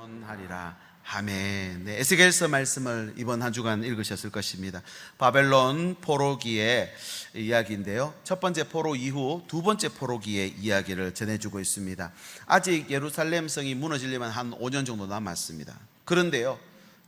하리라. 아멘. 네, 에스겔서 말씀을 이번 한 주간 읽으셨을 것입니다. 바벨론 포로기의 이야기인데요, 첫 번째 포로 이후 두 번째 포로기의 이야기를 전해주고 있습니다. 아직 예루살렘 성이 무너지려면 한 5년 정도 남았습니다. 그런데요,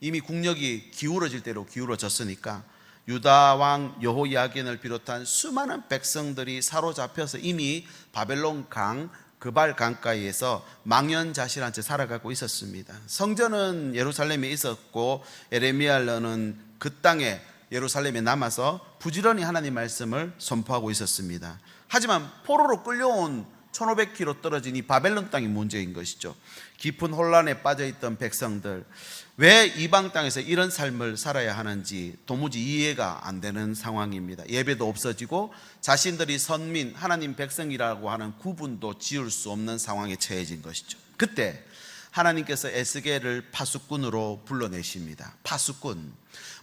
이미 국력이 기울어질 대로 기울어졌으니까 유다 왕 여호야긴을 비롯한 수많은 백성들이 사로잡혀서 이미 바벨론 강 그발 강가에서 망연자실한 채 살아가고 있었습니다. 성전은 예루살렘에 있었고 에레미야는 그 땅에 예루살렘에 남아서 부지런히 하나님 말씀을 선포하고 있었습니다. 하지만 포로로 끌려온 1500km 떨어진 이 바벨론 땅이 문제인 것이죠. 깊은 혼란에 빠져있던 백성들, 왜 이방 땅에서 이런 삶을 살아야 하는지 도무지 이해가 안 되는 상황입니다. 예배도 없어지고 자신들이 선민, 하나님 백성이라고 하는 구분도 지을 수 없는 상황에 처해진 것이죠. 그때 하나님께서 에스겔을 파수꾼으로 불러내십니다. 파수꾼,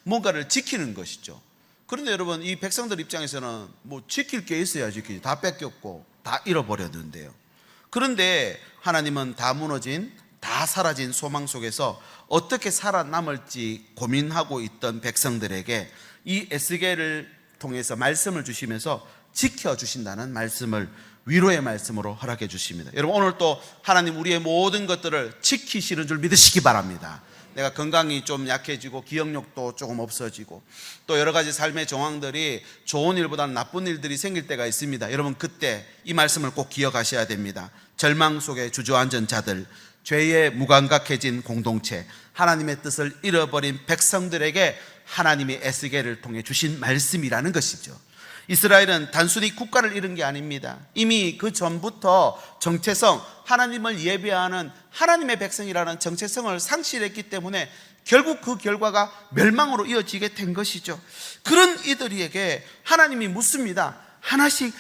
뭔가를 지키는 것이죠. 그런데 여러분, 이 백성들 입장에서는 뭐 지킬 게 있어야 지키지, 다 뺏겼고 다 잃어버렸는데요. 그런데 하나님은 다 무너진, 다 사라진 소망 속에서 어떻게 살아남을지 고민하고 있던 백성들에게 이 에스겔을 통해서 말씀을 주시면서 지켜주신다는 말씀을 위로의 말씀으로 허락해 주십니다. 여러분, 오늘 또 하나님 우리의 모든 것들을 지키시는 줄 믿으시기 바랍니다. 내가 건강이 좀 약해지고 기억력도 조금 없어지고 또 여러 가지 삶의 정황들이 좋은 일보다는 나쁜 일들이 생길 때가 있습니다. 여러분, 그때 이 말씀을 꼭 기억하셔야 됩니다. 절망 속에 주저앉은 자들, 죄에 무감각해진 공동체, 하나님의 뜻을 잃어버린 백성들에게 하나님이 에스겔을 통해 주신 말씀이라는 것이죠. 이스라엘은 단순히 국가를 잃은 게 아닙니다. 이미 그 전부터 정체성, 하나님을 예배하는 하나님의 백성이라는 정체성을 상실했기 때문에 결국 그 결과가 멸망으로 이어지게 된 것이죠. 그런 이들에게 하나님이 묻습니다. 하나씩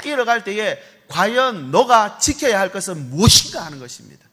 잃어갈 때에 과연 너가 지켜야 할 것은 무엇인가 하는 것입니다.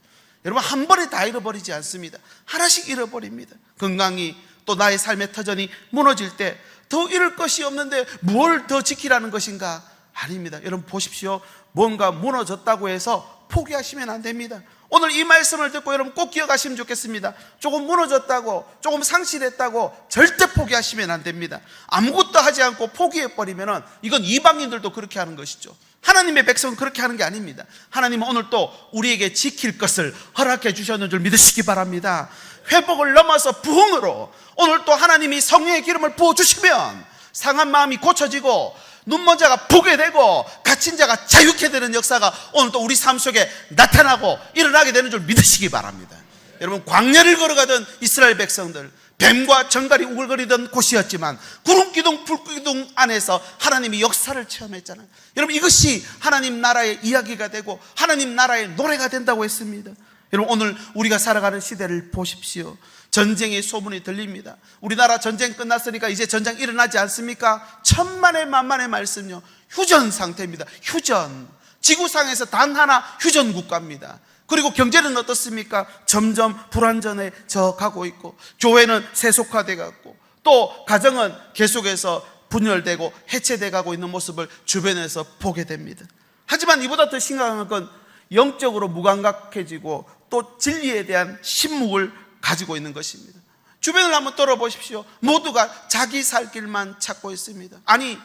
여러분, 한 번에 다 잃어버리지 않습니다. 하나씩 잃어버립니다. 건강이, 또 나의 삶의 터전이 무너질 때 더 잃을 것이 없는데 뭘 더 지키라는 것인가? 아닙니다. 여러분 보십시오. 뭔가 무너졌다고 해서 포기하시면 안 됩니다. 오늘 이 말씀을 듣고 여러분 꼭 기억하시면 좋겠습니다. 조금 무너졌다고, 조금 상실했다고 절대 포기하시면 안 됩니다. 아무것도 하지 않고 포기해버리면 이건 이방인들도 그렇게 하는 것이죠. 하나님의 백성은 그렇게 하는 게 아닙니다. 하나님은 오늘 또 우리에게 지킬 것을 허락해 주셨는 줄 믿으시기 바랍니다. 회복을 넘어서 부흥으로 오늘 또 하나님이 성령의 기름을 부어주시면 상한 마음이 고쳐지고 눈먼 자가 보게 되고 갇힌 자가 자유케 되는 역사가 오늘 또 우리 삶 속에 나타나고 일어나게 되는 줄 믿으시기 바랍니다. 여러분, 광야를 걸어가던 이스라엘 백성들, 뱀과 정갈이 우글거리던 곳이었지만 구름기둥 불기둥 안에서 하나님이 역사를 체험했잖아요. 여러분, 이것이 하나님 나라의 이야기가 되고 하나님 나라의 노래가 된다고 했습니다. 여러분, 오늘 우리가 살아가는 시대를 보십시오. 전쟁의 소문이 들립니다. 우리나라 전쟁 끝났으니까 이제 전쟁 일어나지 않습니까? 천만의 만만의 말씀요, 휴전 상태입니다. 휴전, 지구상에서 단 하나 휴전 국가입니다. 그리고 경제는 어떻습니까? 점점 불안전해져 가고 있고, 교회는 세속화돼 가고, 또 가정은 계속해서 분열되고 해체돼 가고 있는 모습을 주변에서 보게 됩니다. 하지만 이보다 더 심각한 건 영적으로 무감각해지고 또 진리에 대한 신묵을 가지고 있는 것입니다. 주변을 한번 돌아보십시오. 모두가 자기 살 길만 찾고 있습니다. 아니,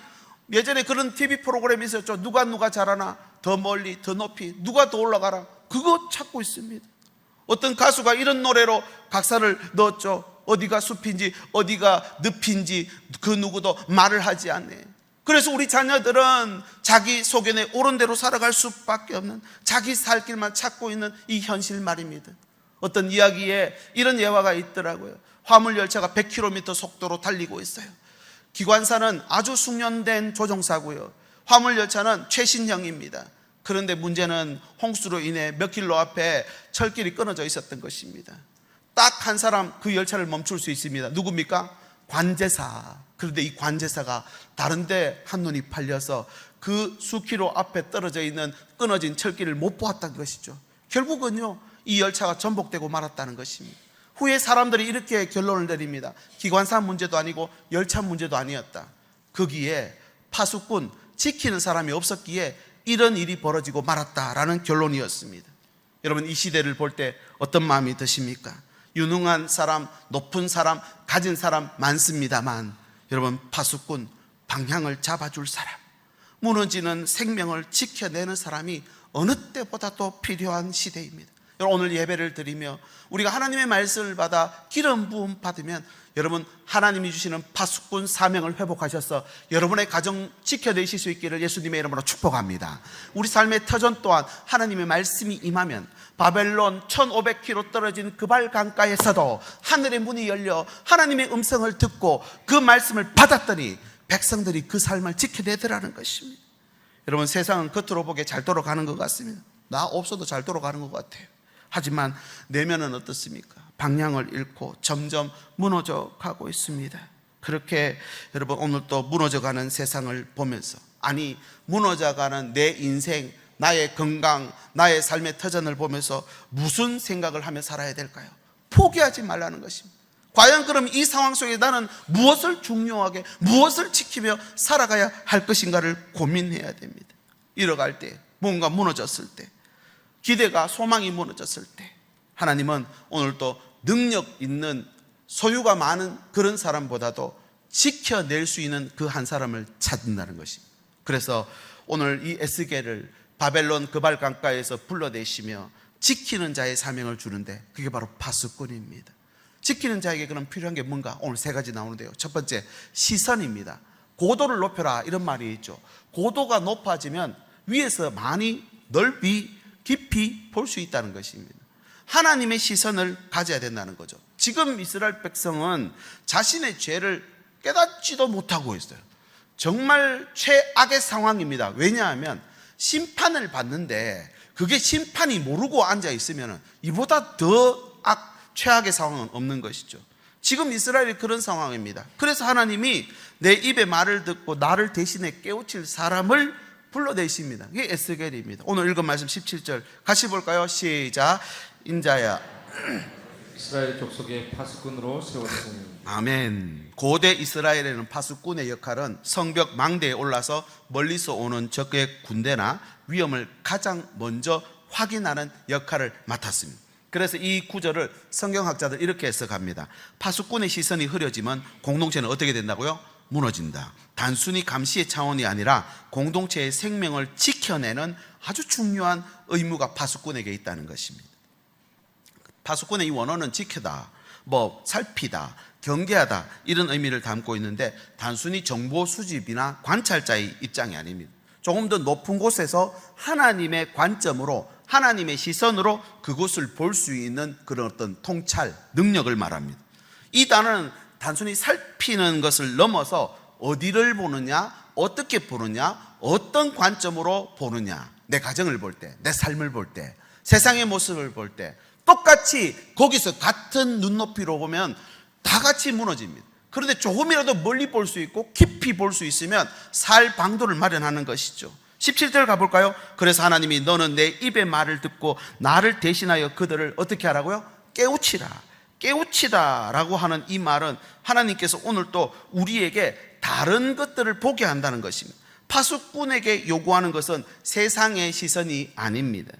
예전에 그런 TV 프로그램이 있었죠. 누가 잘하나, 더 멀리, 더 높이, 누가 더 올라가라, 그거 찾고 있습니다. 어떤 가수가 이런 노래로 각사를 넣었죠. 어디가 숲인지 어디가 늪인지 그 누구도 말을 하지 않네. 그래서 우리 자녀들은 자기 소견에 옳은 대로 살아갈 수밖에 없는, 자기 살 길만 찾고 있는 이 현실 말입니다. 어떤 이야기에 이런 예화가 있더라고요. 화물열차가 100km 속도로 달리고 있어요. 기관사는 아주 숙련된 조종사고요, 화물열차는 최신형입니다. 그런데 문제는 홍수로 인해 몇 킬로 앞에 철길이 끊어져 있었던 것입니다. 딱 한 사람 그 열차를 멈출 수 있습니다. 누굽니까? 관제사. 그런데 이 관제사가 다른데 한눈이 팔려서 그 수킬로 앞에 떨어져 있는 끊어진 철길을 못 보았다는 것이죠. 결국은요, 이 열차가 전복되고 말았다는 것입니다. 후에 사람들이 이렇게 결론을 내립니다. 기관사 문제도 아니고 열차 문제도 아니었다. 거기에 파수꾼, 지키는 사람이 없었기에 이런 일이 벌어지고 말았다라는 결론이었습니다. 여러분, 이 시대를 볼 때 어떤 마음이 드십니까? 유능한 사람, 높은 사람, 가진 사람 많습니다만, 여러분, 파수꾼, 방향을 잡아줄 사람, 무너지는 생명을 지켜내는 사람이 어느 때보다도 필요한 시대입니다. 여러분, 오늘 예배를 드리며 우리가 하나님의 말씀을 받아 기름 부음 받으면 여러분, 하나님이 주시는 파수꾼 사명을 회복하셔서 여러분의 가정 지켜내실 수 있기를 예수님의 이름으로 축복합니다. 우리 삶의 터전 또한 하나님의 말씀이 임하면 바벨론 1500km 떨어진 그발 강가에서도 하늘의 문이 열려 하나님의 음성을 듣고 그 말씀을 받았더니 백성들이 그 삶을 지켜내더라는 것입니다. 여러분, 세상은 겉으로 보기에 잘 돌아가는 것 같습니다. 나 없어도 잘 돌아가는 것 같아요. 하지만 내면은 어떻습니까? 방향을 잃고 점점 무너져 가고 있습니다. 그렇게 여러분, 오늘 또 무너져가는 세상을 보면서, 아니, 무너져가는 내 인생, 나의 건강, 나의 삶의 터전을 보면서 무슨 생각을 하며 살아야 될까요? 포기하지 말라는 것입니다. 과연 그럼 이 상황 속에 나는 무엇을 중요하게, 무엇을 지키며 살아가야 할 것인가를 고민해야 됩니다. 잃어갈 때, 뭔가 무너졌을 때, 기대가, 소망이 무너졌을 때, 하나님은 오늘 또 능력 있는, 소유가 많은 그런 사람보다도 지켜낼 수 있는 그 한 사람을 찾는다는 것입니다. 그래서 오늘 이 에스겔을 바벨론 그발 강가에서 불러내시며 지키는 자의 사명을 주는데, 그게 바로 파수꾼입니다. 지키는 자에게 그럼 필요한 게 뭔가? 오늘 세 가지 나오는데요. 첫 번째, 시선입니다. 고도를 높여라, 이런 말이 있죠. 고도가 높아지면 위에서 많이 넓이 깊이 볼 수 있다는 것입니다. 하나님의 시선을 가져야 된다는 거죠. 지금 이스라엘 백성은 자신의 죄를 깨닫지도 못하고 있어요. 정말 최악의 상황입니다. 왜냐하면 심판을 받는데 그게 심판이 모르고 앉아 있으면 이보다 더 최악의 상황은 없는 것이죠. 지금 이스라엘이 그런 상황입니다. 그래서 하나님이 내 입의 말을 듣고 나를 대신에 깨우칠 사람을 불러내십니다. 이게 에스겔입니다. 오늘 읽은 말씀 17절 같이 볼까요? 시작. 인자야, 이스라엘 족속의 파수꾼으로 세웠으니. 아멘. 고대 이스라엘에는 파수꾼의 역할은 성벽 망대에 올라서 멀리서 오는 적의 군대나 위험을 가장 먼저 확인하는 역할을 맡았습니다. 그래서 이 구절을 성경학자들 이렇게 해석합니다. 파수꾼의 시선이 흐려지면 공동체는 어떻게 된다고요? 무너진다. 단순히 감시의 차원이 아니라 공동체의 생명을 지켜내는 아주 중요한 의무가 파수꾼에게 있다는 것입니다. 파수꾼의 이 원어는 지켜다, 살피다, 경계하다, 이런 의미를 담고 있는데 단순히 정보 수집이나 관찰자의 입장이 아닙니다. 조금 더 높은 곳에서 하나님의 관점으로, 하나님의 시선으로 그곳을 볼 수 있는 그런 어떤 통찰, 능력을 말합니다. 이 단어는 단순히 살피는 것을 넘어서 어디를 보느냐, 어떻게 보느냐, 어떤 관점으로 보느냐, 내 가정을 볼 때, 내 삶을 볼 때, 세상의 모습을 볼 때 똑같이 거기서 같은 눈높이로 보면 다 같이 무너집니다. 그런데 조금이라도 멀리 볼 수 있고 깊이 볼 수 있으면 살 방도를 마련하는 것이죠. 17절 가볼까요? 그래서 하나님이 너는 내 입의 말을 듣고 나를 대신하여 그들을 어떻게 하라고요? 깨우치라. 깨우치다라고 하는 이 말은 하나님께서 오늘 또 우리에게 다른 것들을 보게 한다는 것입니다. 파수꾼에게 요구하는 것은 세상의 시선이 아닙니다.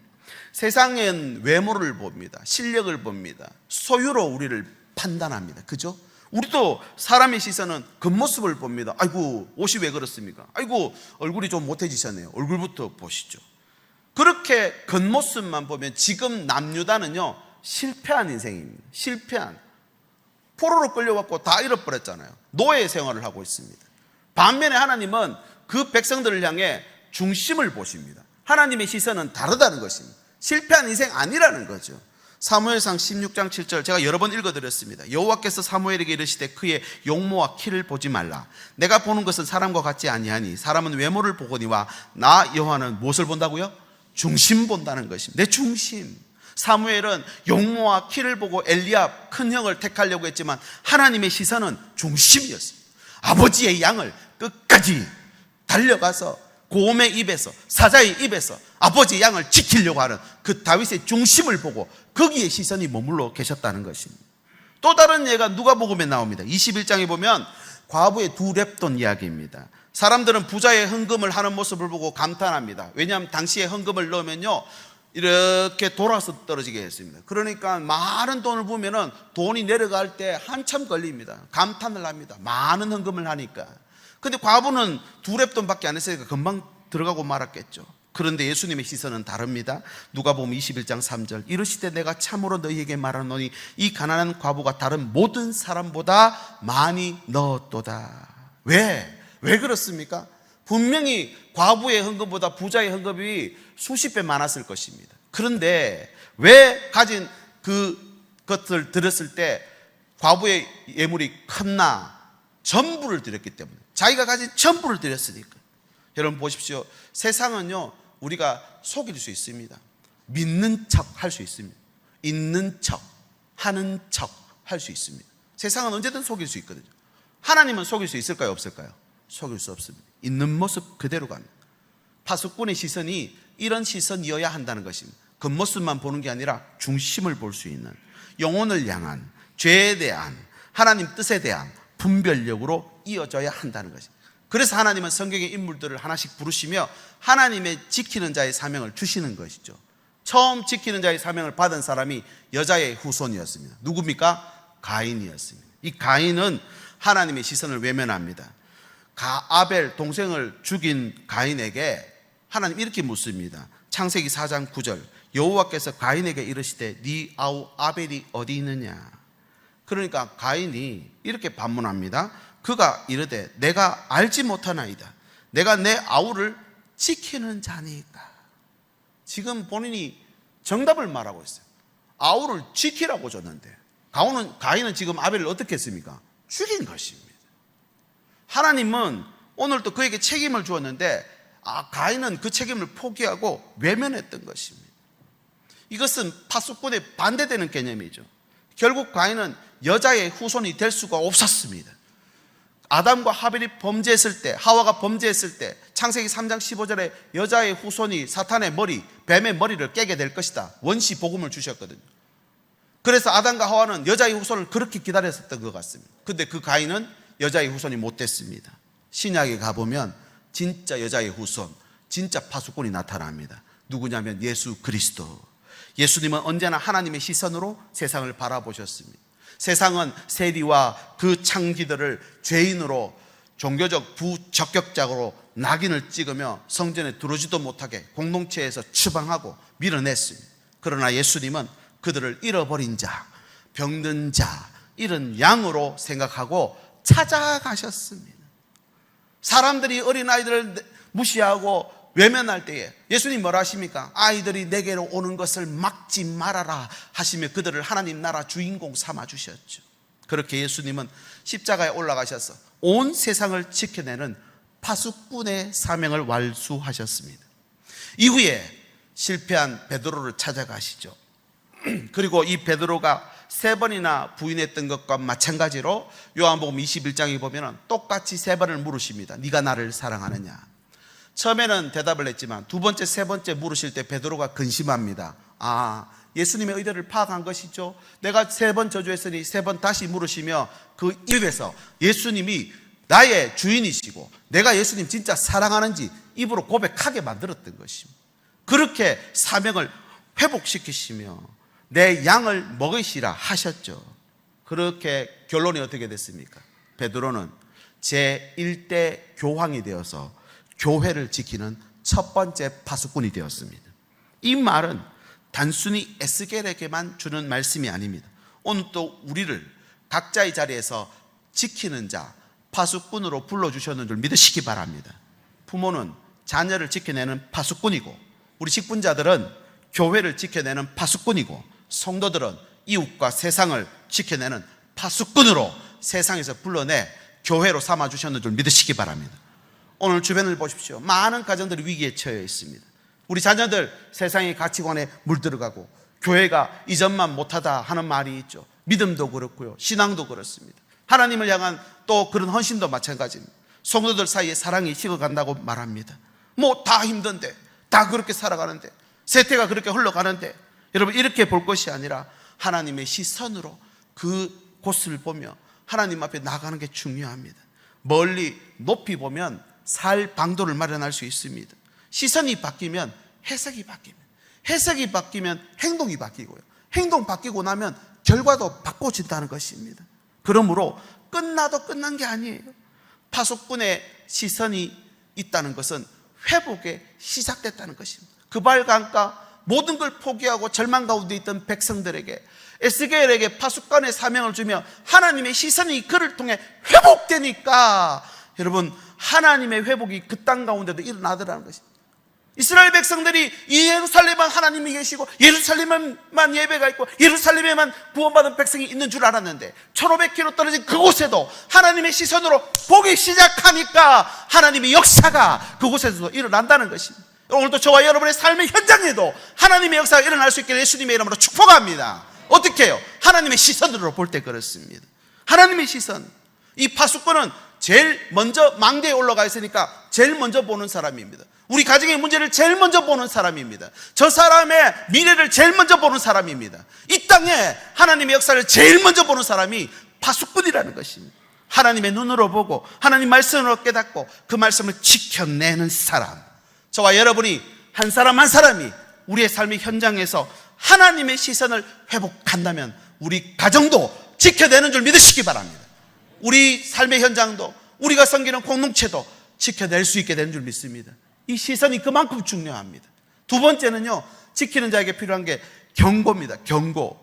세상은 외모를 봅니다. 실력을 봅니다. 소유로 우리를 판단합니다. 그죠? 우리도 사람의 시선은 겉모습을 봅니다. 아이고, 옷이 왜 그렇습니까? 아이고, 얼굴이 좀 못해지셨네요. 얼굴부터 보시죠. 그렇게 겉모습만 보면 지금 남유다는요, 실패한 인생입니다. 실패한. 포로로 끌려왔고 다 잃어버렸잖아요. 노예 생활을 하고 있습니다. 반면에 하나님은 그 백성들을 향해 중심을 보십니다. 하나님의 시선은 다르다는 것입니다. 실패한 인생 아니라는 거죠. 사무엘상 16장 7절 제가 여러 번 읽어드렸습니다. 여호와께서 사무엘에게 이르시되 그의 용모와 키를 보지 말라. 내가 보는 것은 사람과 같지 아니하니 사람은 외모를 보거니와 나 여호와는 무엇을 본다고요? 중심 본다는 것입니다. 내 중심. 사무엘은 용모와 키를 보고 엘리압 큰 형을 택하려고 했지만 하나님의 시선은 중심이었습니다. 아버지의 양을 끝까지 달려가서 곰의 입에서, 사자의 입에서 아버지의 양을 지키려고 하는 그 다윗의 중심을 보고 거기에 시선이 머물러 계셨다는 것입니다. 또 다른 예가 누가복음에 나옵니다. 21장에 보면 과부의 두 랩돈 이야기입니다. 사람들은 부자의 헌금을 하는 모습을 보고 감탄합니다. 왜냐하면 당시에 헌금을 넣으면요, 이렇게 돌아서 떨어지게 했습니다. 그러니까 많은 돈을 보면은 돈이 내려갈 때 한참 걸립니다. 감탄을 합니다. 많은 헌금을 하니까. 근데 과부는 2렙돈밖에 안 했으니까 금방 들어가고 말았겠죠. 그런데 예수님의 시선은 다릅니다. 누가복음 21장 3절 이르시되 내가 참으로 너희에게 말하노니 이 가난한 과부가 다른 모든 사람보다 많이 넣었도다. 왜 그렇습니까? 분명히 과부의 헌금보다 부자의 헌금이 수십 배 많았을 것입니다. 그런데 왜 가진 그것을 드렸을 때 과부의 예물이 컸나? 전부를 드렸기 때문에, 자기가 가진 전부를 드렸으니까. 여러분 보십시오. 세상은요, 우리가 속일 수 있습니다. 믿는 척 할 수 있습니다. 있는 척, 하는 척 할 수 있습니다. 세상은 언제든 속일 수 있거든요. 하나님은 속일 수 있을까요, 없을까요? 속일 수 없습니다. 있는 모습 그대로 갑니다. 파수꾼의 시선이 이런 시선이어야 한다는 것입니다. 겉모습만 보는 게 아니라 중심을 볼 수 있는, 영혼을 향한, 죄에 대한, 하나님 뜻에 대한 분별력으로 이어져야 한다는 것입니다. 그래서 하나님은 성경의 인물들을 하나씩 부르시며 하나님의 지키는 자의 사명을 주시는 것이죠. 처음 지키는 자의 사명을 받은 사람이 여자의 후손이었습니다. 누굽니까? 가인이었습니다. 이 가인은 하나님의 시선을 외면합니다. 아벨 동생을 죽인 가인에게 하나님 이렇게 묻습니다. 창세기 4장 9절 여호와께서 가인에게 이르시되 네 아우 아벨이 어디 있느냐. 그러니까 가인이 이렇게 반문합니다. 그가 이르되 내가 알지 못하나이다. 내가 내 아우를 지키는 자니까. 지금 본인이 정답을 말하고 있어요. 아우를 지키라고 줬는데 가인은 지금 아벨을 어떻게 했습니까? 죽인 것입니다. 하나님은 오늘 또 그에게 책임을 주었는데 가인은 그 책임을 포기하고 외면했던 것입니다. 이것은 파수꾼에 반대되는 개념이죠. 결국 가인은 여자의 후손이 될 수가 없었습니다. 아담과 하벨이 범죄했을 때, 하와가 범죄했을 때 창세기 3장 15절에 여자의 후손이 사탄의 머리, 뱀의 머리를 깨게 될 것이다, 원시 복음을 주셨거든요. 그래서 아담과 하와는 여자의 후손을 그렇게 기다렸었던 것 같습니다. 근데 그 가인은 여자의 후손이 못 됐습니다. 신약에 가보면 진짜 여자의 후손, 진짜 파수꾼이 나타납니다. 누구냐면 예수 그리스도. 예수님은 언제나 하나님의 시선으로 세상을 바라보셨습니다. 세상은 세리와 그 창기들을 죄인으로 종교적 부적격자로 낙인을 찍으며 성전에 들어오지도 못하게 공동체에서 추방하고 밀어냈습니다. 그러나 예수님은 그들을 잃어버린 자, 병든 자, 이런 양으로 생각하고 찾아가셨습니다. 사람들이 어린아이들을 무시하고 외면할 때에 예수님 뭐라 하십니까? 아이들이 내게로 오는 것을 막지 말아라 하시며 그들을 하나님 나라 주인공 삼아 주셨죠. 그렇게 예수님은 십자가에 올라가셔서 온 세상을 지켜내는 파수꾼의 사명을 완수하셨습니다. 이후에 실패한 베드로를 찾아가시죠. 그리고 이 베드로가 3번이나 부인했던 것과 마찬가지로 요한복음 21장에 보면 똑같이 3번을 물으십니다. 네가 나를 사랑하느냐. 처음에는 대답을 했지만 두 번째, 세 번째 물으실 때 베드로가 근심합니다. 예수님의 의도를 파악한 것이죠. 내가 3번 저주했으니 3번 다시 물으시며 그 입에서 예수님이 나의 주인이시고 내가 예수님 진짜 사랑하는지 입으로 고백하게 만들었던 것입니다. 그렇게 사명을 회복시키시며 내 양을 먹이시라 하셨죠. 그렇게 결론이 어떻게 됐습니까? 베드로는 제1대 교황이 되어서 교회를 지키는 첫 번째 파수꾼이 되었습니다. 이 말은 단순히 에스겔에게만 주는 말씀이 아닙니다. 오늘 또 우리를 각자의 자리에서 지키는 자, 파수꾼으로 불러주셨는 줄 믿으시기 바랍니다. 부모는 자녀를 지켜내는 파수꾼이고, 우리 직분자들은 교회를 지켜내는 파수꾼이고, 성도들은 이웃과 세상을 지켜내는 파수꾼으로 세상에서 불러내 교회로 삼아주셨는 줄 믿으시기 바랍니다. 오늘 주변을 보십시오. 많은 가정들이 위기에 처해 있습니다. 우리 자녀들 세상의 가치관에 물들어가고 교회가 이전만 못하다 하는 말이 있죠. 믿음도 그렇고요, 신앙도 그렇습니다. 하나님을 향한 또 그런 헌신도 마찬가지입니다. 성도들 사이에 사랑이 식어간다고 말합니다. 뭐 다 힘든데, 다 그렇게 살아가는데, 세태가 그렇게 흘러가는데, 여러분 이렇게 볼 것이 아니라 하나님의 시선으로 그 곳을 보며 하나님 앞에 나가는 게 중요합니다. 멀리 높이 보면 살 방도를 마련할 수 있습니다. 시선이 바뀌면 해석이 바뀝니다. 해석이 바뀌면 행동이 바뀌고요. 행동 바뀌고 나면 결과도 바꿔진다는 것입니다. 그러므로 끝나도 끝난 게 아니에요. 파수꾼의 시선이 있다는 것은 회복에 시작됐다는 것입니다. 그발강가 모든 걸 포기하고 절망 가운데 있던 백성들에게 에스겔에게 파수꾼의 사명을 주며 하나님의 시선이 그를 통해 회복되니까 여러분 하나님의 회복이 그 땅 가운데도 일어나더라는 것입니다. 이스라엘 백성들이 이 예루살렘만 하나님이 계시고 예루살렘만 예배가 있고 예루살렘에만 구원받은 백성이 있는 줄 알았는데 1500km 떨어진 그곳에도 하나님의 시선으로 보기 시작하니까 하나님의 역사가 그곳에서도 일어난다는 것입니다. 오늘도 저와 여러분의 삶의 현장에도 하나님의 역사가 일어날 수 있게 예수님의 이름으로 축복합니다. 어떻게 해요? 하나님의 시선으로 볼 때 그렇습니다. 하나님의 시선. 이 파수꾼은 제일 먼저 망대에 올라가 있으니까 제일 먼저 보는 사람입니다. 우리 가정의 문제를 제일 먼저 보는 사람입니다. 저 사람의 미래를 제일 먼저 보는 사람입니다. 이 땅에 하나님의 역사를 제일 먼저 보는 사람이 파수꾼이라는 것입니다. 하나님의 눈으로 보고 하나님 말씀으로 깨닫고 그 말씀을 지켜내는 사람. 저와 여러분이 한 사람 한 사람이 우리의 삶의 현장에서 하나님의 시선을 회복한다면 우리 가정도 지켜내는 줄 믿으시기 바랍니다. 우리 삶의 현장도 우리가 섬기는 공동체도 지켜낼 수 있게 되는 줄 믿습니다. 이 시선이 그만큼 중요합니다. 두 번째는요, 지키는 자에게 필요한 게 경고입니다. 경고.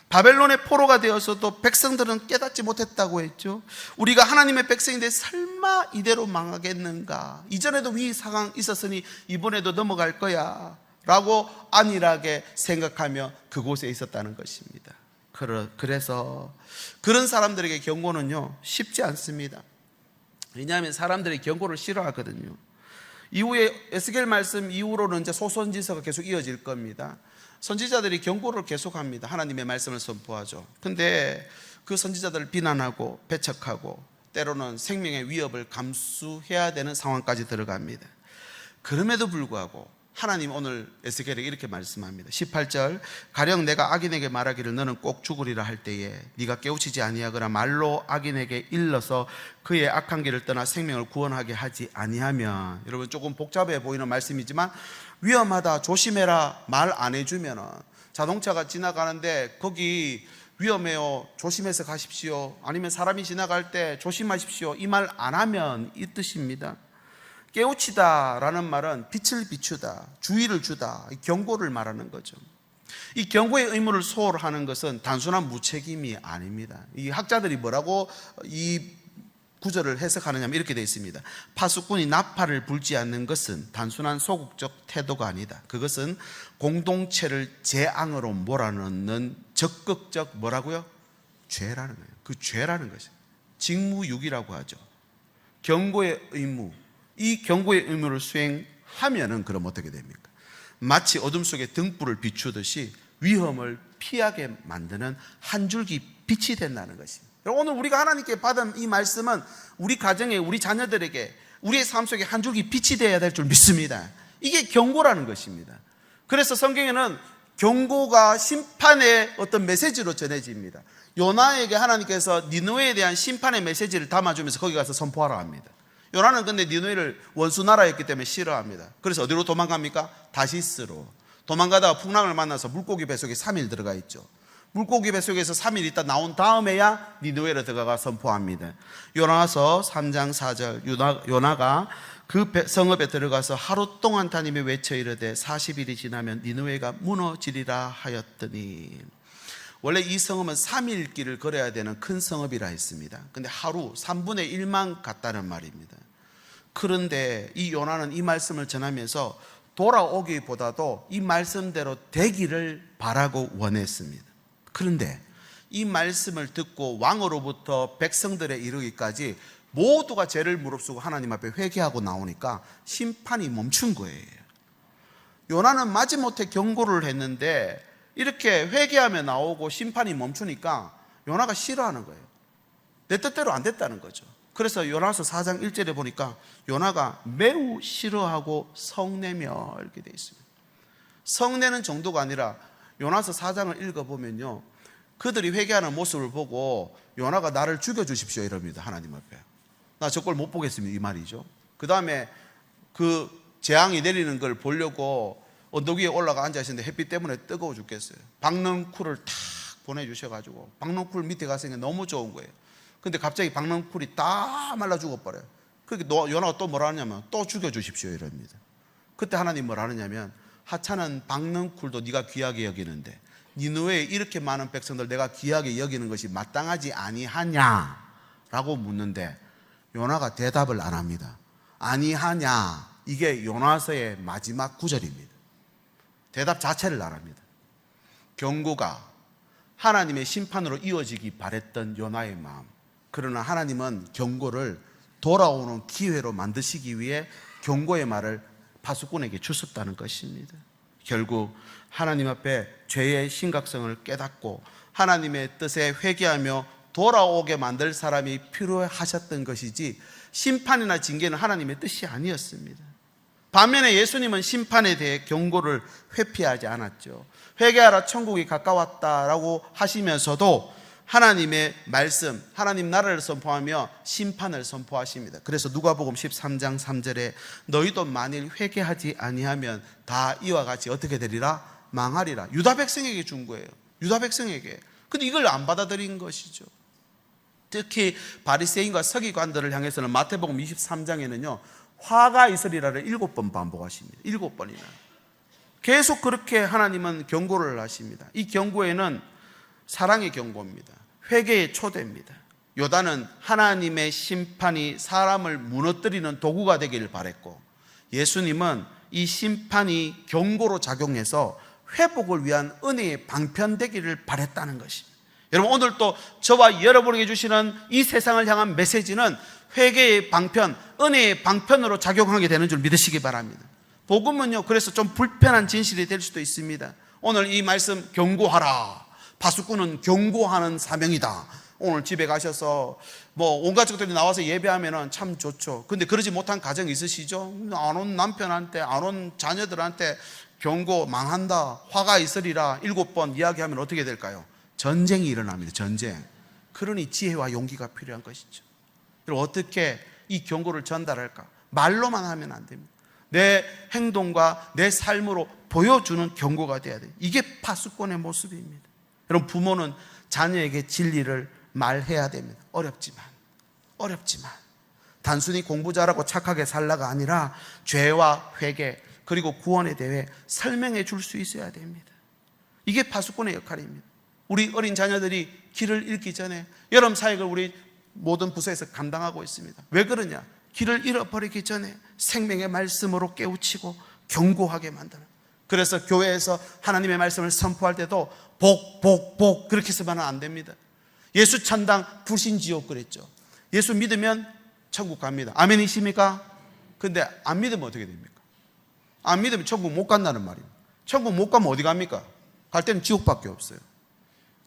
바벨론의 포로가 되어서도 백성들은 깨닫지 못했다고 했죠. 우리가 하나님의 백성인데 설마 이대로 망하겠는가? 이전에도 위 상황 있었으니 이번에도 넘어갈 거야 라고 안일하게 생각하며 그곳에 있었다는 것입니다. 그래서 그런 사람들에게 경고는요 쉽지 않습니다. 왜냐하면 사람들이 경고를 싫어하거든요. 이후에 에스겔 말씀 이후로는 이제 소선지서가 계속 이어질 겁니다. 선지자들이 경고를 계속합니다. 하나님의 말씀을 선포하죠. 근데 그 선지자들을 비난하고 배척하고 때로는 생명의 위협을 감수해야 되는 상황까지 들어갑니다. 그럼에도 불구하고 하나님 오늘 에스겔에게 이렇게 말씀합니다. 18절 가령 내가 악인에게 말하기를 너는 꼭 죽으리라 할 때에 네가 깨우치지 아니하거나 말로 악인에게 일러서 그의 악한 길을 떠나 생명을 구원하게 하지 아니하면, 여러분 조금 복잡해 보이는 말씀이지만 위험하다 조심해라 말 안 해주면 자동차가 지나가는데 거기 위험해요 조심해서 가십시오, 아니면 사람이 지나갈 때 조심하십시오 이 말 안 하면 이 뜻입니다. 깨우치다라는 말은 빛을 비추다, 주의를 주다, 경고를 말하는 거죠. 이 경고의 의무를 소홀하는 것은 단순한 무책임이 아닙니다. 이 학자들이 뭐라고 이 구절을 해석하느냐면 이렇게 되어 있습니다. 파수꾼이 나팔을 불지 않는 것은 단순한 소극적 태도가 아니다. 그것은 공동체를 재앙으로 몰아넣는 적극적 뭐라고요? 죄라는 거예요. 그 죄라는 것이죠. 직무유기라고 하죠. 경고의 의무. 이 경고의 의무를 수행하면은 그럼 어떻게 됩니까? 마치 어둠 속에 등불을 비추듯이 위험을 피하게 만드는 한 줄기 빛이 된다는 것입니다. 오늘 우리가 하나님께 받은 이 말씀은 우리 가정에, 우리 자녀들에게, 우리의 삶 속에 한 줄기 빛이 되어야 될 줄 믿습니다. 이게 경고라는 것입니다. 그래서 성경에는 경고가 심판의 어떤 메시지로 전해집니다. 요나에게 하나님께서 니느웨에 대한 심판의 메시지를 담아주면서 거기 가서 선포하라 합니다. 요나는 근데 니느웨를 원수 나라였기 때문에 싫어합니다. 그래서 어디로 도망갑니까? 다시스로. 도망가다가 풍랑을 만나서 물고기 뱃속에 3일 들어가 있죠. 물고기 뱃속에서 3일 있다 나온 다음에야 니느웨로 들어가 선포합니다. 요나서 3장 4절 요나가 그 성읍에 들어가서 하루 동안 다니며 외쳐 이르되 40일이 지나면 니느웨가 무너지리라 하였더니, 원래 이 성읍은 3일 길을 걸어야 되는 큰 성읍이라 했습니다. 근데 하루 3분의 1만 갔다는 말입니다. 그런데 이 요나는 이 말씀을 전하면서 돌아오기보다도 이 말씀대로 되기를 바라고 원했습니다. 그런데 이 말씀을 듣고 왕으로부터 백성들에 이르기까지 모두가 죄를 무릅쓰고 하나님 앞에 회개하고 나오니까 심판이 멈춘 거예요. 요나는 마지못해 경고를 했는데 이렇게 회개하며 나오고 심판이 멈추니까 요나가 싫어하는 거예요. 내 뜻대로 안 됐다는 거죠. 그래서 요나서 4장 1절에 보니까 요나가 매우 싫어하고 성내며 이렇게 되어 있습니다. 성내는 정도가 아니라 요나서 4장을 읽어보면요, 그들이 회개하는 모습을 보고 요나가 나를 죽여주십시오 이럽니다. 하나님 앞에. 나 저 꼴 못 보겠습니다 이 말이죠. 그 다음에 그 재앙이 내리는 걸 보려고 언덕 위에 올라가 앉아 있었는데 햇빛 때문에 뜨거워 죽겠어요. 박넝쿨을 탁 보내주셔가지고 박넝쿨 밑에 가서 너무 좋은 거예요. 근데 갑자기 박넝쿨이 다 말라 죽어버려요. 그러니까 요나가 또 뭐라 하냐면 또 죽여주십시오 이럽니다. 그때 하나님 뭐라 하느냐면 하찮은 박넝쿨도 네가 귀하게 여기는데 니느웨에 이렇게 많은 백성들 내가 귀하게 여기는 것이 마땅하지 아니하냐라고 묻는데 요나가 대답을 안 합니다. 아니하냐, 이게 요나서의 마지막 구절입니다. 대답 자체를 안 합니다. 경고가 하나님의 심판으로 이어지기 바랬던 요나의 마음, 그러나 하나님은 경고를 돌아오는 기회로 만드시기 위해 경고의 말을 파수꾼에게 주셨다는 것입니다. 결국 하나님 앞에 죄의 심각성을 깨닫고 하나님의 뜻에 회개하며 돌아오게 만들 사람이 필요하셨던 것이지 심판이나 징계는 하나님의 뜻이 아니었습니다. 반면에 예수님은 심판에 대해 경고를 회피하지 않았죠. 회개하라 천국이 가까웠다라고 하시면서도 하나님의 말씀, 하나님 나라를 선포하며 심판을 선포하십니다. 그래서 누가복음 13장 3절에 너희도 만일 회개하지 아니하면 다 이와 같이 어떻게 되리라? 망하리라. 유다 백성에게 준 거예요. 유다 백성에게. 근데 이걸 안 받아들인 것이죠. 특히 바리새인과 서기관들을 향해서는 마태복음 23장에는요 화가 있으리라를 7번 반복하십니다. 7번이나 계속 그렇게 하나님은 경고를 하십니다. 이 경고에는 사랑의 경고입니다. 회개의 초대입니다. 요단은 하나님의 심판이 사람을 무너뜨리는 도구가 되기를 바랬고 예수님은 이 심판이 경고로 작용해서 회복을 위한 은혜의 방편되기를 바랬다는 것입니다. 여러분 오늘 또 저와 여러분에게 주시는 이 세상을 향한 메시지는 회개의 방편, 은혜의 방편으로 작용하게 되는 줄 믿으시기 바랍니다. 복음은요 그래서 좀 불편한 진실이 될 수도 있습니다. 오늘 이 말씀 경고하라, 파수꾼은 경고하는 사명이다. 오늘 집에 가셔서 온 가족들이 나와서 예배하면 참 좋죠. 근데 그러지 못한 가정 있으시죠? 안 온 남편한테, 안 온 자녀들한테 경고 망한다, 화가 있으리라 7번 이야기하면 어떻게 될까요? 전쟁이 일어납니다. 전쟁. 그러니 지혜와 용기가 필요한 것이죠. 그럼 어떻게 이 경고를 전달할까? 말로만 하면 안 됩니다. 내 행동과 내 삶으로 보여주는 경고가 돼야 돼요. 이게 파수꾼의 모습입니다. 여러분 부모는 자녀에게 진리를 말해야 됩니다. 어렵지만 단순히 공부 잘하고 착하게 살라가 아니라 죄와 회개 그리고 구원에 대해 설명해 줄 수 있어야 됩니다. 이게 파수꾼의 역할입니다. 우리 어린 자녀들이 길을 잃기 전에 여름 사역을 우리 모든 부서에서 감당하고 있습니다. 왜 그러냐? 길을 잃어버리기 전에 생명의 말씀으로 깨우치고 경고하게 만드는. 그래서 교회에서 하나님의 말씀을 선포할 때도 복 그렇게 해서만 안 됩니다. 예수 천당 불신지옥 그랬죠. 예수 믿으면 천국 갑니다. 아멘이십니까? 근데 안 믿으면 어떻게 됩니까? 안 믿으면 천국 못 간다는 말입니다. 천국 못 가면 어디 갑니까? 갈 때는 지옥밖에 없어요.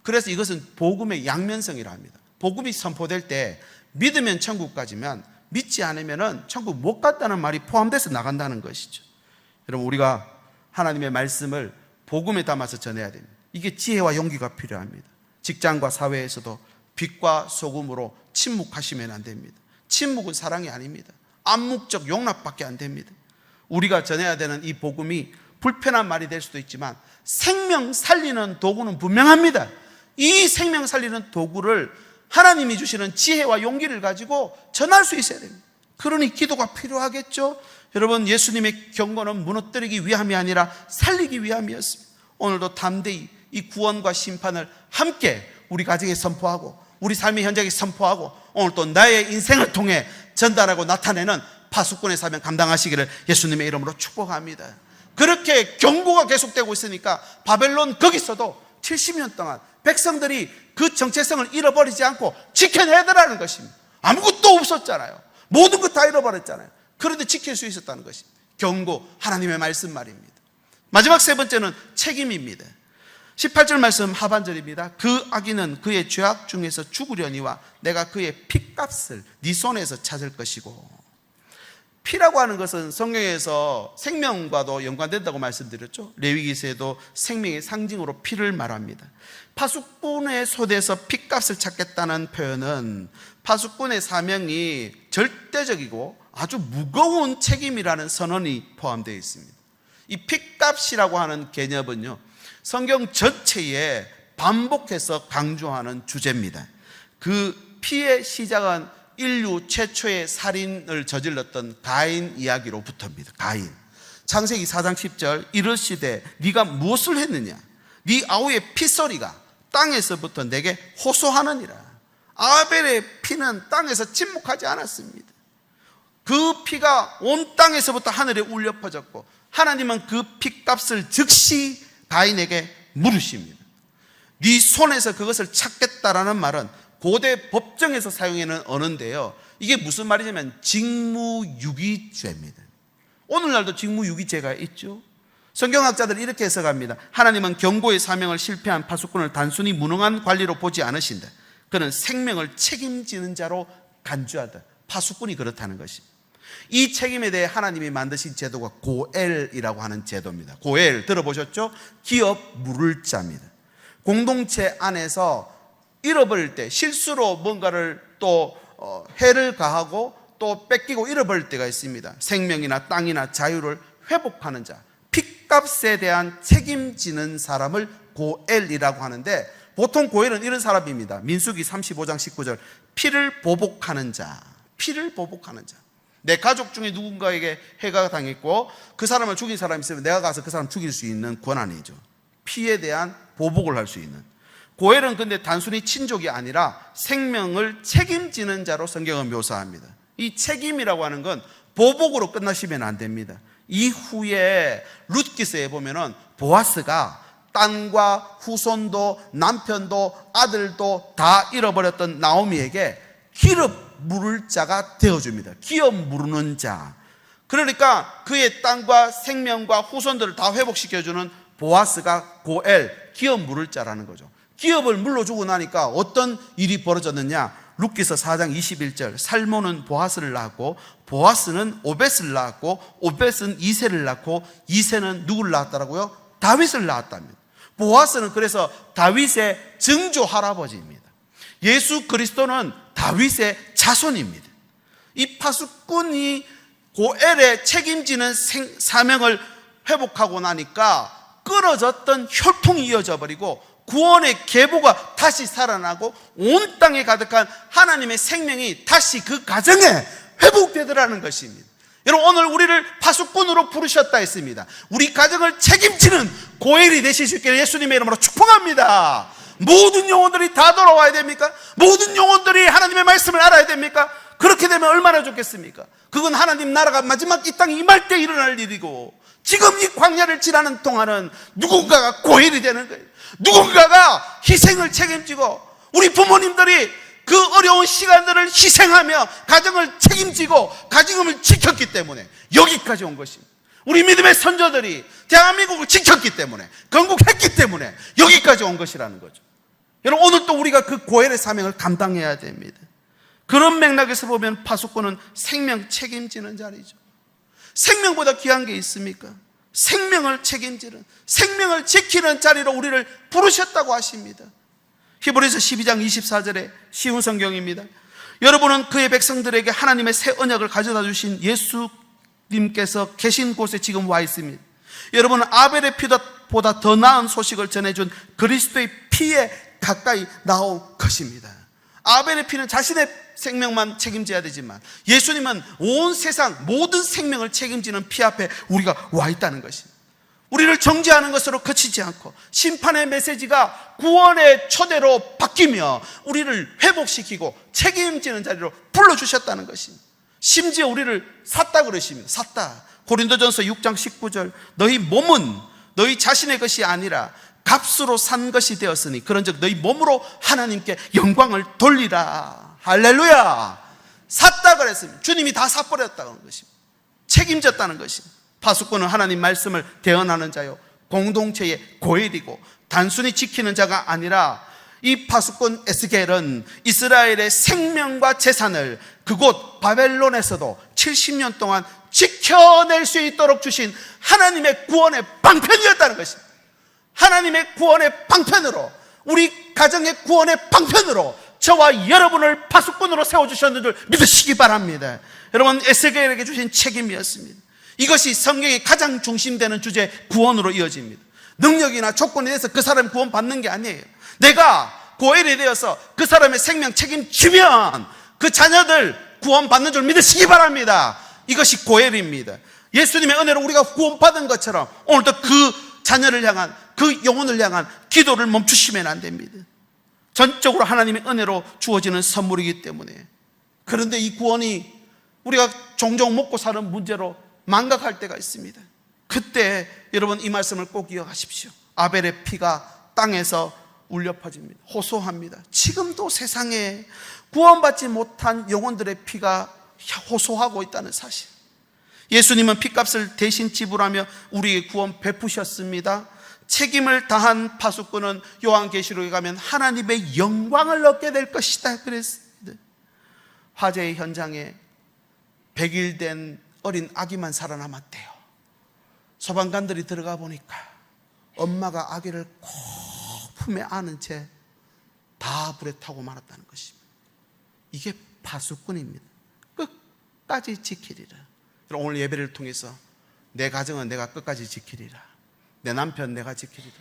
그래서 이것은 복음의 양면성이라 합니다. 복음이 선포될 때 믿으면 천국 가지만 믿지 않으면 천국 못 갔다는 말이 포함돼서 나간다는 것이죠. 여러분 우리가 하나님의 말씀을 복음에 담아서 전해야 됩니다. 이게 지혜와 용기가 필요합니다. 직장과 사회에서도 빛과 소금으로 침묵하시면 안 됩니다. 침묵은 사랑이 아닙니다. 암묵적 용납밖에 안 됩니다. 우리가 전해야 되는 이 복음이 불편한 말이 될 수도 있지만 생명 살리는 도구는 분명합니다. 이 생명 살리는 도구를 하나님이 주시는 지혜와 용기를 가지고 전할 수 있어야 됩니다. 그러니 기도가 필요하겠죠. 여러분 예수님의 경고는 무너뜨리기 위함이 아니라 살리기 위함이었습니다. 오늘도 담대히 이 구원과 심판을 함께 우리 가정에 선포하고 우리 삶의 현장에 선포하고 오늘 또 나의 인생을 통해 전달하고 나타내는 파수꾼의 사명 감당하시기를 예수님의 이름으로 축복합니다. 그렇게 경고가 계속되고 있으니까 바벨론 거기서도 70년 동안 백성들이 그 정체성을 잃어버리지 않고 지켜내더라는 것입니다. 아무것도 없었잖아요. 모든 것 다 잃어버렸잖아요. 그런데 지킬 수 있었다는 것입니다. 경고, 하나님의 말씀 말입니다. 마지막 세 번째는 책임입니다. 18절 말씀 하반절입니다. 그 악인은 그의 죄악 중에서 죽으려니와 내가 그의 피값을 네 손에서 찾을 것이고. 피라고 하는 것은 성경에서 생명과도 연관된다고 말씀드렸죠. 레위기서에도 생명의 상징으로 피를 말합니다. 파수꾼의 손에서 피값을 찾겠다는 표현은 파수꾼의 사명이 절대적이고 아주 무거운 책임이라는 선언이 포함되어 있습니다. 이 핏값이라고 하는 개념은요, 성경 전체에 반복해서 강조하는 주제입니다. 그 피의 시작은 인류 최초의 살인을 저질렀던 가인 이야기로부터입니다. 가인. 창세기 4장 10절, 이르시되 네가 무엇을 했느냐? 네 아우의 피소리가 땅에서부터 내게 호소하느니라. 아벨의 피는 땅에서 침묵하지 않았습니다. 그 피가 온 땅에서부터 하늘에 울려 퍼졌고, 하나님은 그 피값을 즉시 가인에게 물으십니다. 네 손에서 그것을 찾겠다라는 말은 고대 법정에서 사용하는 언어인데요, 이게 무슨 말이냐면 직무유기죄입니다. 오늘날도 직무유기죄가 있죠. 성경학자들은 이렇게 해석합니다. 하나님은 경고의 사명을 실패한 파수꾼을 단순히 무능한 관리로 보지 않으신다. 그는 생명을 책임지는 자로 간주하다. 파수꾼이 그렇다는 것입니다. 이 책임에 대해 하나님이 만드신 제도가 고엘이라고 하는 제도입니다. 고엘 들어보셨죠? 기업 물을 자입니다. 공동체 안에서 잃어버릴 때, 실수로 뭔가를 또 해를 가하고 또 뺏기고 잃어버릴 때가 있습니다. 생명이나 땅이나 자유를 회복하는 자, 핏값에 대한 책임지는 사람을 고엘이라고 하는데, 보통 고엘은 이런 사람입니다. 민수기 35장 19절, 피를 보복하는 자, 피를 보복하는 자. 내 가족 중에 누군가에게 해가 당했고 그 사람을 죽인 사람이 있으면 내가 가서 그 사람 죽일 수 있는 권한이죠. 피에 대한 보복을 할 수 있는. 고엘은 근데 단순히 친족이 아니라 생명을 책임지는 자로 성경은 묘사합니다. 이 책임이라고 하는 건 보복으로 끝나시면 안 됩니다. 이후에 룻기서에 보면은 보아스가 딸과 후손도 남편도 아들도 다 잃어버렸던 나오미에게 기업 물을 자가 되어줍니다. 기업 물는 자. 그러니까 그의 땅과 생명과 후손들을 다 회복시켜주는 보아스가 고엘, 기업 물을 자라는 거죠. 기업을 물러주고 나니까 어떤 일이 벌어졌느냐? 룻기서 4장 21절, 살몬은 보아스를 낳았고 보아스는 오벳을 낳았고 오벳은 이새를 낳고 이새는 누구를 낳았다라고요? 다윗을 낳았답니다. 보아스는 그래서 다윗의 증조 할아버지입니다. 예수 그리스도는 다윗의 자손입니다. 이 파수꾼이 고엘에 책임지는 사명을 회복하고 나니까 끊어졌던 혈통이 이어져 버리고 구원의 계보가 다시 살아나고 온 땅에 가득한 하나님의 생명이 다시 그 가정에 회복되더라는 것입니다. 여러분, 오늘 우리를 파수꾼으로 부르셨다 했습니다. 우리 가정을 책임지는 고엘이 되실 수 있기를 예수님의 이름으로 축복합니다. 모든 영혼들이 다 돌아와야 됩니까? 모든 영혼들이 하나님의 말씀을 알아야 됩니까? 그렇게 되면 얼마나 좋겠습니까? 그건 하나님 나라가 마지막 이 땅에 임할 때 일어날 일이고, 지금 이 광야를 지나는 동안은 누군가가 고엘이 되는 거예요. 누군가가 희생을 책임지고, 우리 부모님들이 그 어려운 시간들을 희생하며 가정을 책임지고 가정을 지켰기 때문에 여기까지 온 것입니다. 우리 믿음의 선조들이 대한민국을 지켰기 때문에, 건국했기 때문에 여기까지 온 것이라는 거죠. 여러분, 오늘 또 우리가 그 고엘의 사명을 감당해야 됩니다. 그런 맥락에서 보면 파수꾼은 생명 책임지는 자리죠. 생명보다 귀한 게 있습니까? 생명을 책임지는, 생명을 지키는 자리로 우리를 부르셨다고 하십니다. 히브리서 12장 24절에 쉬운 성경입니다. 여러분은 그의 백성들에게 하나님의 새 언약을 가져다 주신 예수님께서 계신 곳에 지금 와 있습니다. 여러분은 아벨의 피보다 더 나은 소식을 전해준 그리스도의 피에 가까이 나온 것입니다. 아벨의 피는 자신의 생명만 책임져야 되지만 예수님은 온 세상 모든 생명을 책임지는 피 앞에 우리가 와 있다는 것입니다. 우리를 정죄하는 것으로 그치지 않고 심판의 메시지가 구원의 초대로 바뀌며 우리를 회복시키고 책임지는 자리로 불러주셨다는 것입니다. 심지어 우리를 샀다 그러십니다. 샀다. 고린도전서 6장 19절, 너희 몸은 너희 자신의 것이 아니라 값으로 산 것이 되었으니 그런즉 너희 몸으로 하나님께 영광을 돌리라. 할렐루야. 샀다 그랬습니다. 주님이 다 사버렸다는 것입니다. 책임졌다는 것입니다. 파수꾼은 하나님 말씀을 대언하는 자요, 공동체의 고엘이고 단순히 지키는 자가 아니라 이 파수꾼 에스겔은 이스라엘의 생명과 재산을 그곳 바벨론에서도 70년 동안 지켜낼 수 있도록 주신 하나님의 구원의 방편이었다는 것입니다. 하나님의 구원의 방편으로, 우리 가정의 구원의 방편으로 저와 여러분을 파수꾼으로 세워주셨는 줄 믿으시기 바랍니다. 여러분, 에스겔에게 주신 책임이었습니다. 이것이 성경의 가장 중심되는 주제, 구원으로 이어집니다. 능력이나 조건에 대해서 그 사람이 구원받는 게 아니에요. 내가 고엘이 되어서 그 사람의 생명 책임지면 그 자녀들 구원받는 줄 믿으시기 바랍니다. 이것이 고엘입니다. 예수님의 은혜로 우리가 구원받은 것처럼 오늘도 그 자녀를 향한, 그 영혼을 향한 기도를 멈추시면 안 됩니다. 전적으로 하나님의 은혜로 주어지는 선물이기 때문에. 그런데 이 구원이 우리가 종종 먹고 사는 문제로 망각할 때가 있습니다. 그때 여러분 이 말씀을 꼭 기억하십시오. 아벨의 피가 땅에서 울려 퍼집니다. 호소합니다. 지금도 세상에 구원받지 못한 영혼들의 피가 호소하고 있다는 사실. 예수님은 피값을 대신 지불하며 우리의 구원 베푸셨습니다. 책임을 다한 파수꾼은 요한계시록에 가면 하나님의 영광을 얻게 될 것이다 그랬습니다. 화재의 현장에 100일 된 어린 아기만 살아남았대요. 소방관들이 들어가 보니까 엄마가 아기를 꼭 품에 안은 채 다 불에 타고 말았다는 것입니다. 이게 파수꾼입니다. 끝까지 지키리라. 오늘 예배를 통해서 내 가정은 내가 끝까지 지키리라. 내 남편 내가 지키리라.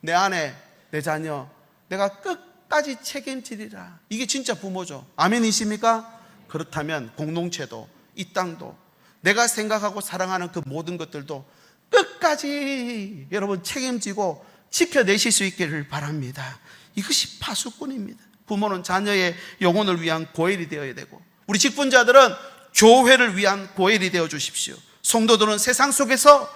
내 아내, 내 자녀 내가 끝까지 책임지리라. 이게 진짜 부모죠. 아멘이십니까? 그렇다면 공동체도, 이 땅도, 내가 생각하고 사랑하는 그 모든 것들도 끝까지 여러분 책임지고 지켜내실 수 있기를 바랍니다. 이것이 파수꾼입니다. 부모는 자녀의 영혼을 위한 고엘이 되어야 되고, 우리 직분자들은 교회를 위한 고엘이 되어 주십시오. 성도들은 세상 속에서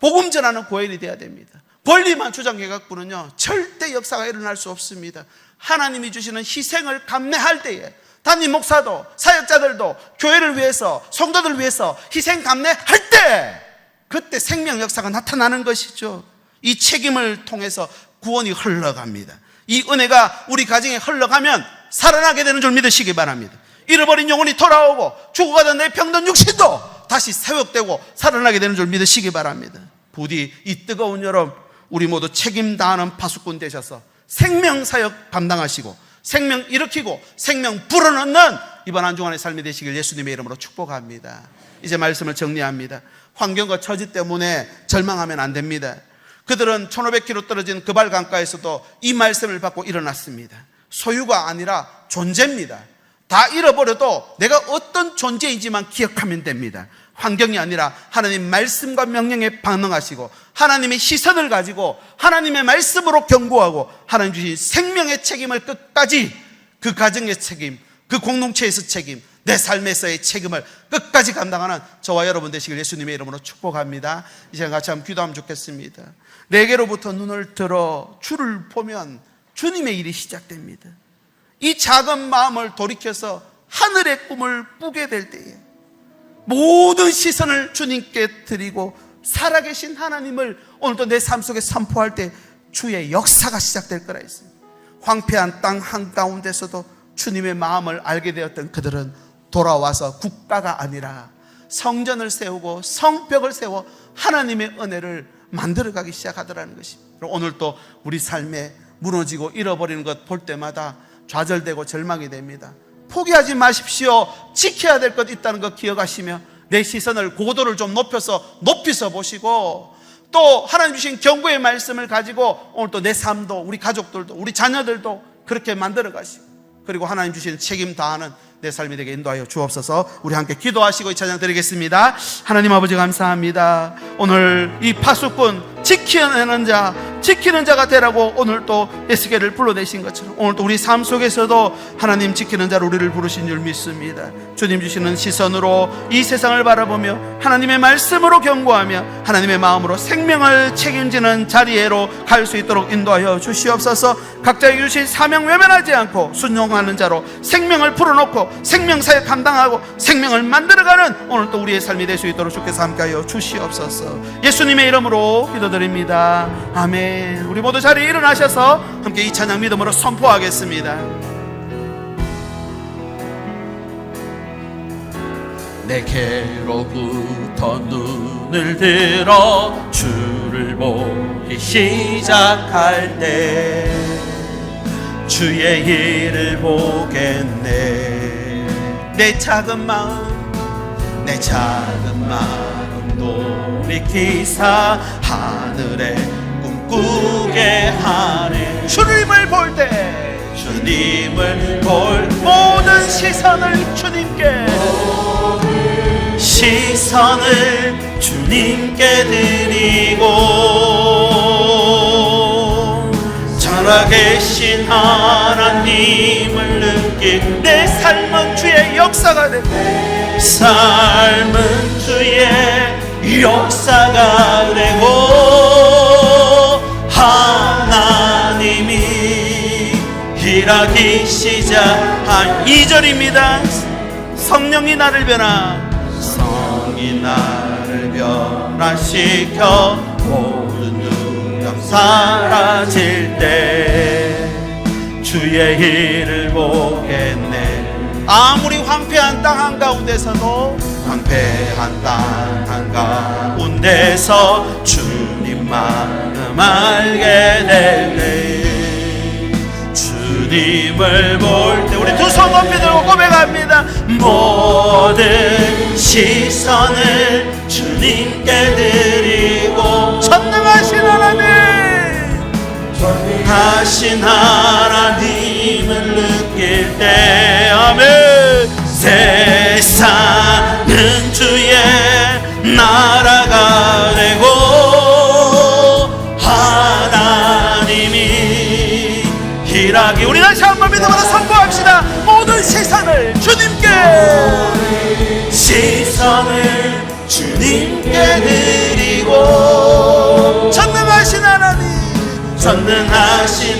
복음 전하는 고엘이 되어야 됩니다. 권리만 주장해갖고는요 절대 역사가 일어날 수 없습니다. 하나님이 주시는 희생을 감내할 때에 담임 목사도 사역자들도 교회를 위해서, 성도들을 위해서 희생 감내할 때, 그때 생명 역사가 나타나는 것이죠. 이 책임을 통해서 구원이 흘러갑니다. 이 은혜가 우리 가정에 흘러가면 살아나게 되는 줄 믿으시기 바랍니다. 잃어버린 영혼이 돌아오고 죽어가던 내 병든 육신도 다시 회복되고 살아나게 되는 줄 믿으시기 바랍니다. 부디 이 뜨거운 여름 우리 모두 책임 다하는 파수꾼 되셔서 생명 사역 감당하시고 생명 일으키고 생명 불어넣는 이번 한 주간의 삶이 되시길 예수님의 이름으로 축복합니다. 이제 말씀을 정리합니다. 환경과 처지 때문에 절망하면 안 됩니다. 그들은 1500km 떨어진 그발 강가에서도 이 말씀을 받고 일어났습니다. 소유가 아니라 존재입니다. 다 잃어버려도 내가 어떤 존재인지만 기억하면 됩니다. 환경이 아니라 하나님 말씀과 명령에 반응하시고 하나님의 시선을 가지고 하나님의 말씀으로 경고하고 하나님 주신 생명의 책임을 끝까지, 그 가정의 책임, 그 공동체에서 책임, 내 삶에서의 책임을 끝까지 감당하는 저와 여러분 되시길 예수님의 이름으로 축복합니다. 이 시간 같이 한번 기도하면 좋겠습니다. 내게로부터 눈을 들어 주를 보면 주님의 일이 시작됩니다. 이 작은 마음을 돌이켜서 하늘의 꿈을 꾸게 될 때에 모든 시선을 주님께 드리고 살아계신 하나님을 오늘도 내 삶 속에 선포할 때 주의 역사가 시작될 거라 했습니다. 황폐한 땅 한가운데서도 주님의 마음을 알게 되었던 그들은 돌아와서 국가가 아니라 성전을 세우고 성벽을 세워 하나님의 은혜를 만들어가기 시작하더라는 것입니다. 오늘 또 우리 삶에 무너지고 잃어버리는 것 볼 때마다 좌절되고 절망이 됩니다. 포기하지 마십시오. 지켜야 될 것 있다는 것 기억하시며 내 시선을 고도를 좀 높이서 보시고 또 하나님 주신 경고의 말씀을 가지고 오늘 또 내 삶도, 우리 가족들도, 우리 자녀들도 그렇게 만들어 가시고, 그리고 하나님 주신 책임 다하는 내 삶이 되게 인도하여 주옵소서. 우리 함께 기도하시고 이 찬양 드리겠습니다. 하나님 아버지 감사합니다. 오늘 이 파수꾼 지키는 자가 되라고 오늘 또 에스겔을 불러내신 것처럼 오늘 또 우리 삶 속에서도 하나님 지키는 자로 우리를 부르신 줄 믿습니다. 주님 주시는 시선으로 이 세상을 바라보며 하나님의 말씀으로 경고하며 하나님의 마음으로 생명을 책임지는 자리로 갈 수 있도록 인도하여 주시옵소서. 각자에게 주신 사명 외면하지 않고 순종하는 자로 생명을 풀어놓고 생명사에 감당하고 생명을 만들어가는 오늘 또 우리의 삶이 될 수 있도록 주께서 함께하여 주시옵소서. 예수님의 이름으로 기도드립니다. 아멘. 우리 모두 자리에 일어나셔서 함께 이 찬양 믿음으로 선포하겠습니다. 내게로부터 눈을 들어 주를 보기 시작할 때 주의 일을 보겠네. 내 작은 마음 돌이키사 하늘에 꿈꾸게 하네. 주님을 볼 때, 주님을 볼 모든 시선을 주님께, 시선을 주님께 드리고 살아계신 하나님을 느끼 내 삶은 주의 역사가 되고, 삶은 주의 역사가 되고 하나님이 일하기 시작한 2절입니다. 성령이 나를 변화시켜 모든 누명 사라질 때 주의 일을 보겠네. 아무리 황폐한 땅 한가운데서도, 황폐한 땅 한가운데서 주님 마음 알게 되네. 주님을 볼 때 우리 두 손 높이 들고 고백합니다. 모든 시선을 주님께 드리고 전능하신 하나님을 느낄 때, 아멘. 세상은 주의 나라가 되고 하나님이 일하기. 우리 다시 한번 믿음으로 선포합시다. 모든 시선을 주님께, 시선을 주님께 드리고 전능하신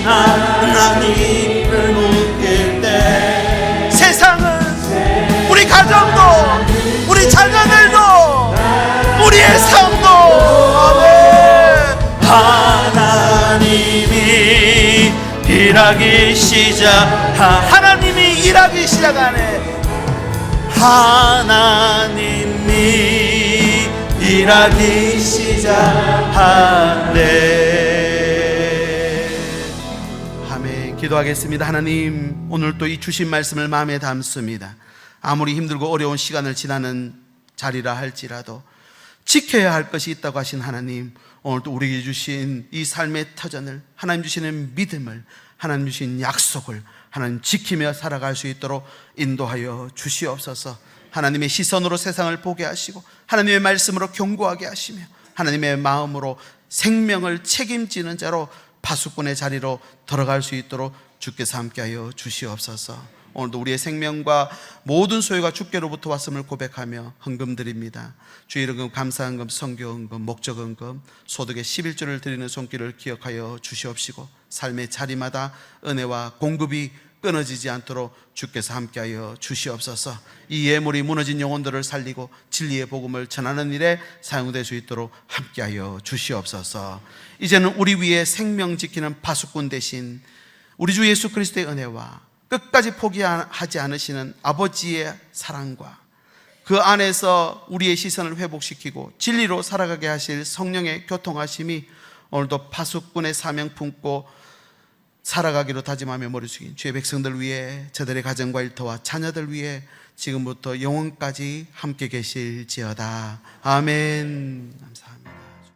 하나님을 느낄 때 세상은, 우리 가정도, 우리 자녀들도, 우리의 삶도, 아멘. 하나님이 일하기 시작하네. 하나님이 일하기 시작하네. 아멘. 기도하겠습니다. 하나님, 오늘 또 이 주신 말씀을 마음에 담습니다. 아무리 힘들고 어려운 시간을 지나는 자리라 할지라도 지켜야 할 것이 있다고 하신 하나님, 오늘 또 우리에게 주신 이 삶의 터전을, 하나님 주시는 믿음을, 하나님 주신 약속을 하나님 지키며 살아갈 수 있도록 인도하여 주시옵소서. 하나님의 시선으로 세상을 보게 하시고 하나님의 말씀으로 경고하게 하시며 하나님의 마음으로 생명을 책임지는 자로 파수꾼의 자리로 들어갈 수 있도록 주께서 함께하여 주시옵소서. 오늘도 우리의 생명과 모든 소유가 주께로부터 왔음을 고백하며 헌금 드립니다. 주일헌금, 감사헌금, 선교헌금, 목적헌금, 소득의 11조를 드리는 손길을 기억하여 주시옵시고 삶의 자리마다 은혜와 공급이 끊어지지 않도록 주께서 함께하여 주시옵소서. 이 예물이 무너진 영혼들을 살리고 진리의 복음을 전하는 일에 사용될 수 있도록 함께하여 주시옵소서. 이제는 우리 위에 생명 지키는 파수꾼 대신 우리 주 예수 그리스도의 은혜와 끝까지 포기하지 않으시는 아버지의 사랑과 그 안에서 우리의 시선을 회복시키고 진리로 살아가게 하실 성령의 교통하심이 오늘도 파수꾼의 사명 품고 살아가기로 다짐하며 머리 숙인 주의 백성들 위해, 저들의 가정과 일터와 자녀들 위해 지금부터 영원까지 함께 계실지어다. 아멘. 감사합니다.